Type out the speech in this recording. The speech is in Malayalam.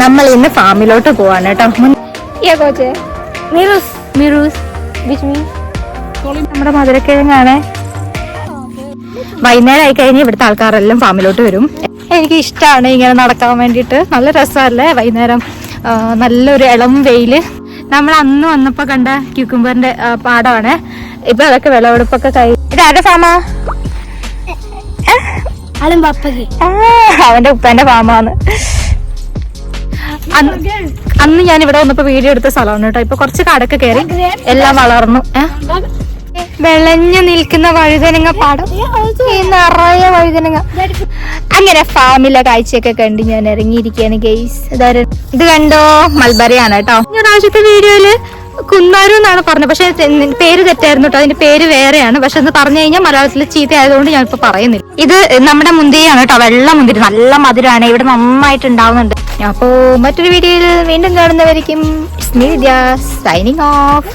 നമ്മൾ ഇന്ന് ഫാമിലോട്ട് പോവാണ് കേട്ടോ. നമ്മുടെ മധുരക്കിഴങ്ങാണ്. വൈകുന്നേരം ആയി കഴിഞ്ഞ് ഇവിടുത്തെ ആൾക്കാരെല്ലാം ഫാമിലോട്ട് വരും. എനിക്ക് ഇഷ്ടമാണ് ഇങ്ങനെ നടക്കാൻ വേണ്ടിയിട്ട്. നല്ല രസമല്ലേ വൈകുന്നേരം, നല്ലൊരു ഇളം വെയില്. നമ്മൾ അന്ന് വന്നപ്പോ കണ്ട ക്യൂക്കുംബറിന്റെ പാടമാണ്. ഇപ്പൊ അതൊക്കെ വിളവെടുപ്പൊക്കെ കഴിഞ്ഞു. ഇതാരുടെ ഫാമാ? അവന്റെ ഉപ്പന്റെ ഫാമാണ്. അന്ന് ഞാൻ ഇവിടെ വന്നപ്പോ വീഡിയോ എടുത്ത സ്ഥലമാണ് കേട്ടോ. ഇപ്പൊ കുറച്ച് കാടൊക്കെ കയറി എല്ലാം വളർന്നു. വിളഞ്ഞു നിൽക്കുന്ന വഴുതനങ്ങ പാടം, നിറയെ വഴുതനങ്ങ. അങ്ങനെ ഫാമിലെ കാഴ്ചയൊക്കെ കണ്ട് ഞാൻ ഇറങ്ങിയിരിക്കുകയാണ് ഗെയ്സ്. ഇത് കണ്ടോ, മൽബറിയാണ് കേട്ടോ. ഞാൻ ആദ്യത്തെ വീഡിയോയില് കുന്നാരു എന്നാണ് പറഞ്ഞത്, പക്ഷെ പേര് തെറ്റായിരുന്നു കേട്ടോ. അതിന്റെ പേര് വേറെയാണ്. പക്ഷെ അത് പറഞ്ഞു കഴിഞ്ഞാൽ മലയാളത്തിൽ ചീത്ത ആയതുകൊണ്ട് ഞാൻ ഇപ്പൊ പറയുന്നില്ല. ഇത് നമ്മുടെ മുന്തിരിയാണ് കേട്ടോ, വെള്ള മുന്തിരി. നല്ല മധുരമാണ്, ഇവിടെ നന്നായിട്ട് ഉണ്ടാവുന്നുണ്ട്. അപ്പോ മറ്റൊരു വീഡിയോയിൽ വീണ്ടും കാണുന്നവരിക്കും സൈനിങ് ഓഫ്.